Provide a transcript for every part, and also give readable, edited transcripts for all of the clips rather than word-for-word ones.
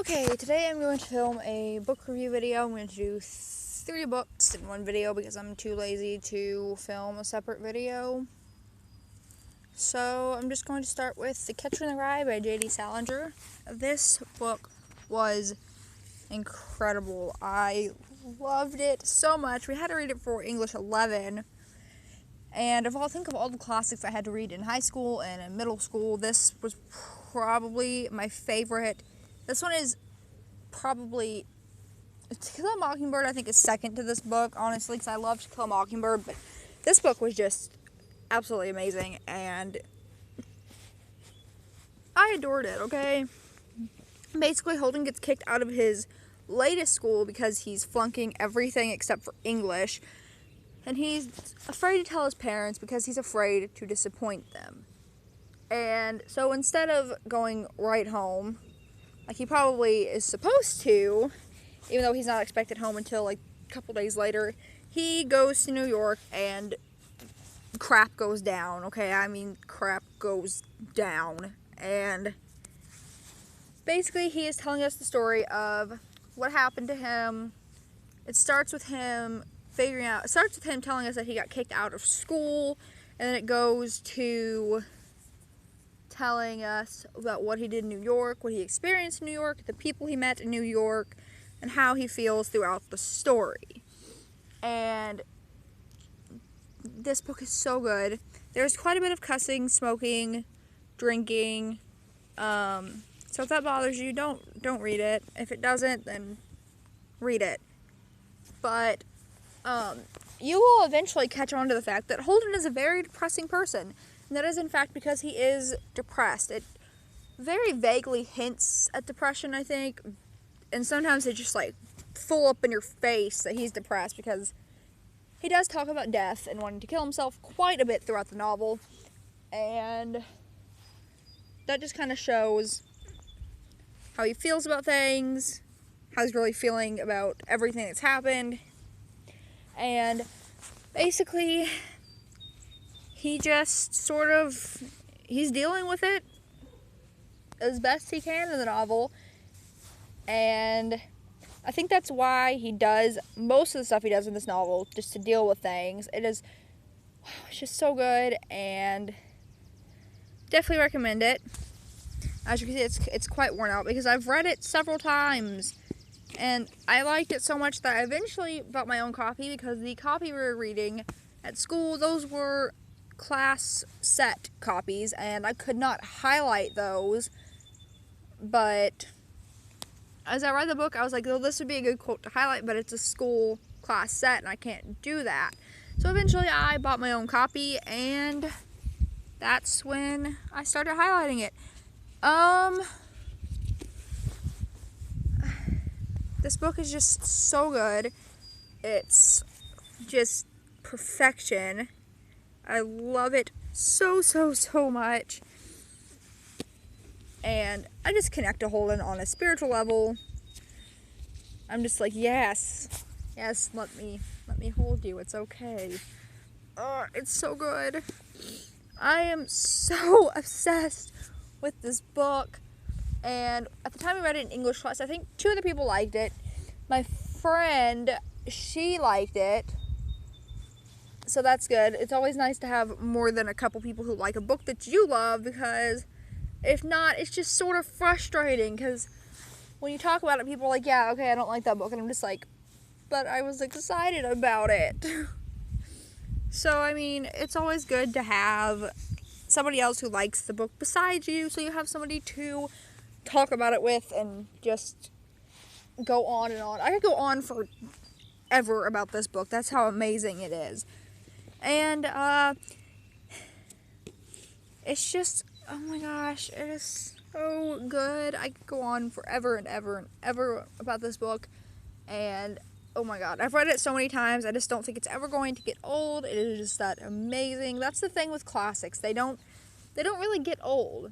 Okay, today I'm going to film a book review video. I'm going to do 3 books in one video because I'm too lazy to film a separate video. So I'm just going to start with The Catcher in the Rye by J.D. Salinger. This book was incredible. I loved it so much. We had to read it for English 11. And think of all the classics I had to read in high school and in middle school, this was probably my favorite. This one is probably To Kill a Mockingbird. I think is second to this book, honestly, because I loved To Kill a Mockingbird, but this book was just absolutely amazing, and I adored it. Okay, basically Holden gets kicked out of his latest school because he's flunking everything except for English, and he's afraid to tell his parents because he's afraid to disappoint them. And so instead of going right home like he probably is supposed to, even though he's not expected home until like a couple days later, he goes to New York and crap goes down. Okay, I mean crap goes down. And basically he is telling us the story of what happened to him. It starts with him telling us that he got kicked out of school, and then it goes to telling us about what he did in New York, what he experienced in New York, the people he met in New York, and how he feels throughout the story. And this book is so good. There's quite a bit of cussing, smoking, drinking. So if that bothers you, don't read it. If it doesn't, then read it. But you will eventually catch on to the fact that Holden is a very depressing person. And that is, in fact, because he is depressed. It very vaguely hints at depression, I think. And sometimes it's just, like, full up in your face that he's depressed, because he does talk about death and wanting to kill himself quite a bit throughout the novel. And that just kind of shows how he feels about things, how he's really feeling about everything that's happened. And basically, he just he's dealing with it as best he can in the novel. And I think that's why he does most of the stuff he does in this novel, just to deal with things. It's just so good, and definitely recommend it. As you can see, it's quite worn out because I've read it several times, and I liked it so much that I eventually bought my own copy, because the copy we were reading at school, those were class set copies, and I could not highlight those. But as I read the book, I was like, oh, this would be a good quote to highlight, but it's a school class set and I can't do that. So eventually I bought my own copy, and that's when I started highlighting it. This book is just so good. It's just perfection. I love it so much. And I just connect to Holden on a spiritual level. I'm just like, yes, let me hold you. It's okay. Oh, it's so good. I am so obsessed with this book. And at the time I read it in English class, I think 2 other people liked it. My friend, she liked it. So that's good. It's always nice to have more than a couple people who like a book that you love, because if not, it's just sort of frustrating, because when you talk about it, people are like, yeah, okay, I don't like that book, and I'm just like, but I was excited about it. So, I mean, it's always good to have somebody else who likes the book besides you, so you have somebody to talk about it with and just go on and on. I could go on forever about this book. That's how amazing it is. And it's just, oh my gosh, it is so good. I could go on forever and ever and ever about this book. And oh my god, I've read it so many times. I just don't think it's ever going to get old. It is just that amazing. That's the thing with classics. They don't really get old.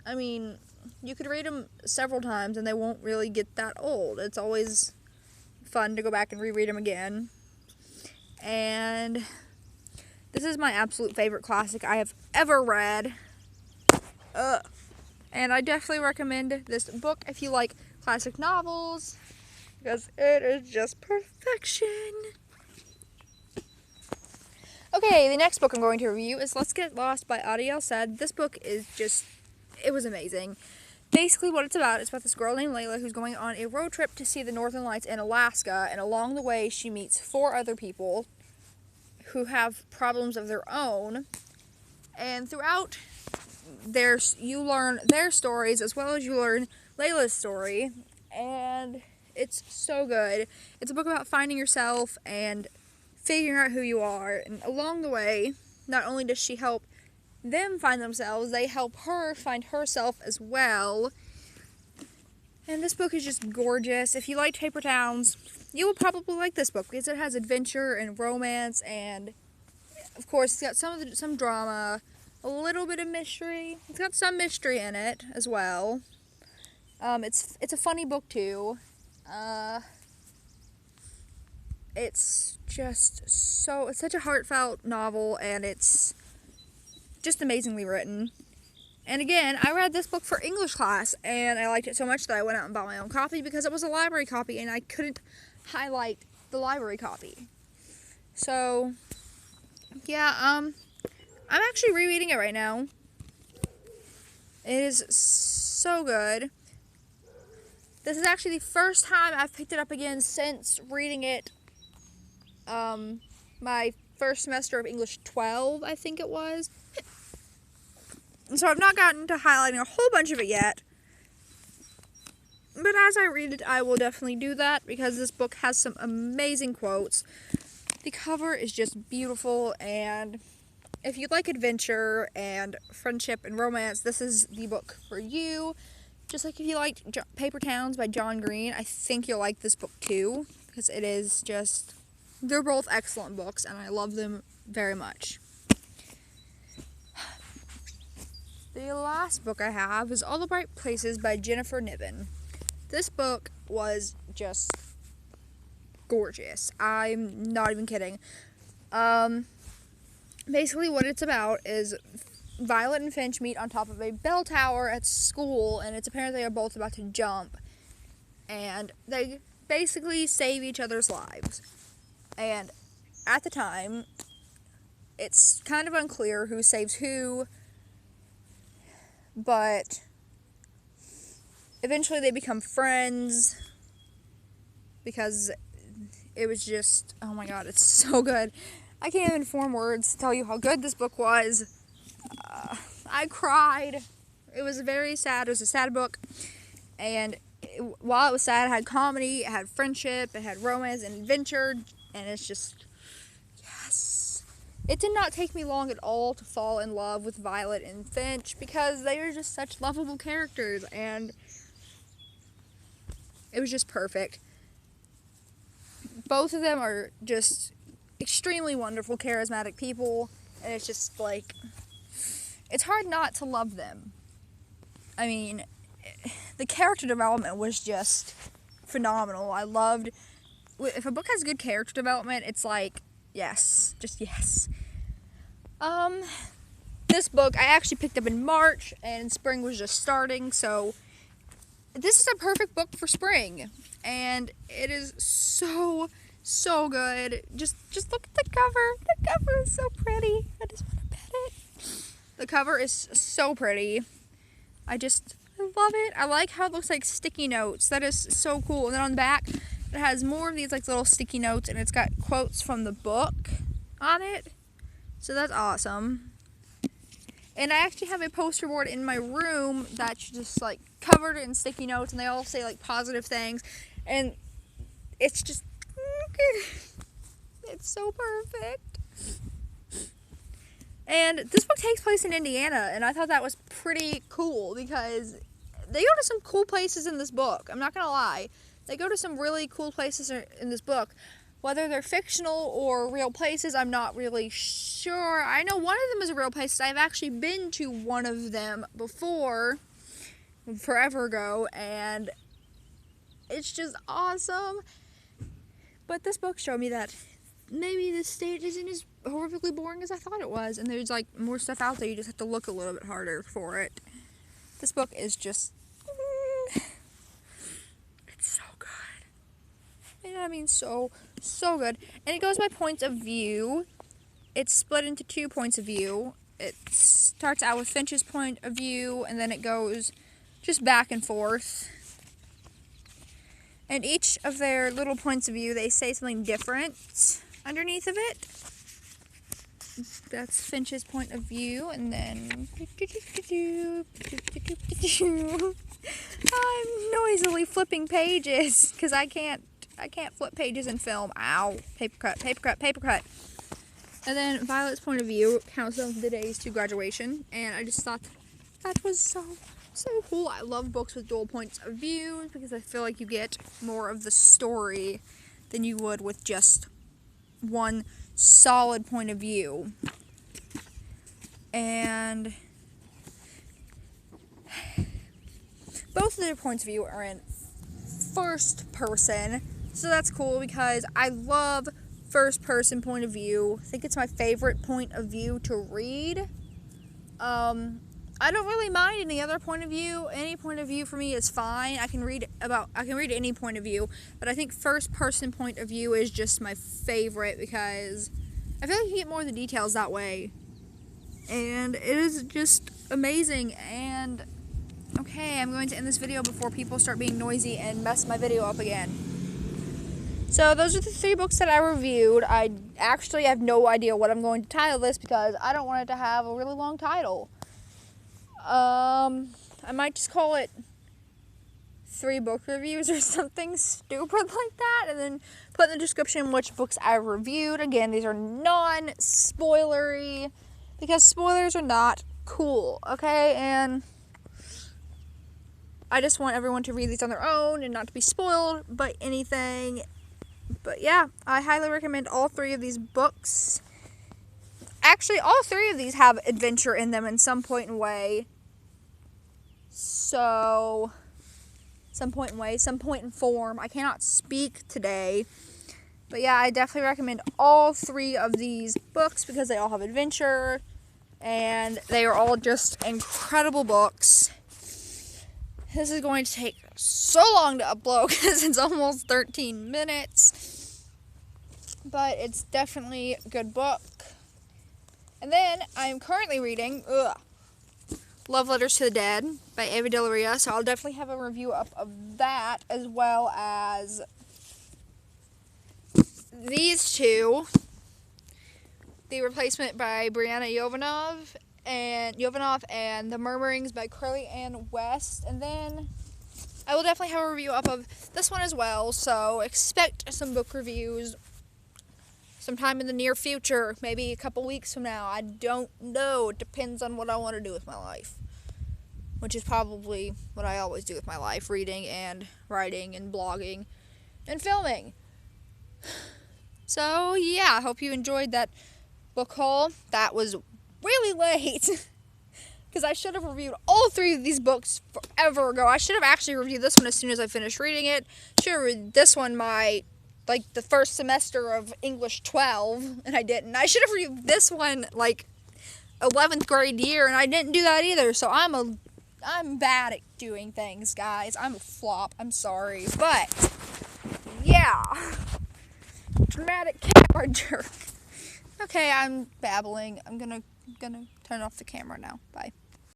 I mean, you could read them several times and they won't really get that old. It's always fun to go back and reread them again. And this is my absolute favorite classic I have ever read. And I definitely recommend this book if you like classic novels, because it is just perfection. Okay, the next book I'm going to review is Let's Get Lost by Alsaid. This book is just, it was amazing. Basically what it's about this girl named Layla who's going on a road trip to see the Northern Lights in Alaska, and along the way she meets 4 other people who have problems of their own, and throughout you learn their stories as well as you learn Layla's story, and it's so good. It's a book about finding yourself and figuring out who you are, and along the way, not only does she help them find themselves, they help her find herself as well. And this book is just gorgeous. If you liked Paper Towns, you will probably like this book because it has adventure and romance, and of course it's got some drama, a little bit of mystery. It's got some mystery in it as well. It's a funny book too. It's such a heartfelt novel, and it's just amazingly written. And again, I read this book for English class, and I liked it so much that I went out and bought my own copy because it was a library copy, and I couldn't highlight the library copy. So, yeah, I'm actually rereading it right now. It is so good. This is actually the first time I've picked it up again since reading it, my first semester of English 12, I think it was. So I've not gotten to highlighting a whole bunch of it yet. But as I read it, I will definitely do that because this book has some amazing quotes. The cover is just beautiful, and if you like adventure and friendship and romance, this is the book for you. Just like if you liked Paper Towns by John Green, I think you'll like this book too, because it is just, they're both excellent books, and I love them very much. The last book I have is All the Bright Places by Jennifer Niven. This book was just gorgeous. I'm not even kidding. Basically what it's about is Violet and Finch meet on top of a bell tower at school, and it's apparent they are both about to jump. And they basically save each other's lives. And at the time, it's kind of unclear who saves who, but eventually they become friends because it was just, oh my god, it's so good. I can't even form words to tell you how good this book was. I cried. It was very sad. It was a sad book, and while it was sad, it had comedy, it had friendship, it had romance and adventure, and it's just, yes. It did not take me long at all to fall in love with Violet and Finch because they are just such lovable characters, and it was just perfect. Both of them are just extremely wonderful, charismatic people, and it's just like, it's hard not to love them. I mean, the character development was just phenomenal. I loved, if a book has good character development, it's like, yes, just yes. This book I actually picked up in March, and spring was just starting, so this is a perfect book for spring, and it is so good. Just look at the cover. The cover is so pretty. I just want to pet it. The cover is so pretty. I love it. I like how it looks like sticky notes. That is so cool. And then on the back, it has more of these like little sticky notes, and it's got quotes from the book on it. So that's awesome. And I actually have a poster board in my room that's just like covered in sticky notes, and they all say like positive things, and it's just, it's so perfect. And this book takes place in Indiana, and I thought that was pretty cool because they go to some cool places in this book. I'm not gonna lie. They go to some really cool places in this book. Whether they're fictional or real places, I'm not really sure. I know one of them is a real place. I've actually been to one of them before, forever ago, and it's just awesome. But this book showed me that maybe this state isn't as horrifically boring as I thought it was, and there's like more stuff out there. You just have to look a little bit harder for it. This book is just, it's so good. You know what I mean? So good. And it goes by points of view. It's split into 2 points of view. It starts out with Finch's point of view, and then it goes just back and forth. And each of their little points of view, they say something different underneath of it. That's Finch's point of view, and then I'm noisily flipping pages because I can't flip pages in film. Ow! Paper cut. And then Violet's point of view counts down the days to graduation, and I just thought that was so cool. I love books with dual points of view because I feel like you get more of the story than you would with just one solid point of view. And both of their points of view are in first person, so that's cool because I love first person point of view. I think it's my favorite point of view to read. I don't really mind any other point of view. Any point of view for me is fine. I can read any point of view, but I think first person point of view is just my favorite because I feel like you get more of the details that way. And it is just amazing. And okay, I'm going to end this video before people start being noisy and mess my video up again. So those are the 3 books that I reviewed. I actually have no idea what I'm going to title this because I don't want it to have a really long title. I might just call it 3 book reviews or something stupid like that, and then put in the description which books I reviewed. Again, these are non-spoilery because spoilers are not cool, okay? And I just want everyone to read these on their own and not to be spoiled by anything. But yeah, I highly recommend all 3 of these books. Actually, all 3 of these have adventure in them in some point in way. So, some point in form. I cannot speak today. But yeah, I definitely recommend all 3 of these books because they all have adventure. And they are all just incredible books. This is going to take so long to upload because it's almost 13 minutes. But it's definitely a good book. And then I'm currently reading Love Letters to the Dead by Ava De La Ria. So I'll definitely have a review up of that as well as these 2. The Replacement by Brianna Jovanov and The Murmurings by Curly Ann West. And then I will definitely have a review up of this one as well. So expect some book reviews sometime in the near future, maybe a couple weeks from now. I don't know. It depends on what I want to do with my life, which is probably what I always do with my life, reading and writing and blogging and filming. So yeah, I hope you enjoyed that book haul. That was really late because I should have reviewed all 3 of these books forever ago. I should have actually reviewed this one as soon as I finished reading it. Should have read this one the first semester of English 12, and I didn't. I should have read this one 11th grade year, and I didn't do that either. So I'm bad at doing things, guys. I'm a flop. I'm sorry, but yeah, dramatic camera jerk. Okay, I'm babbling. I'm gonna turn off the camera now. Bye.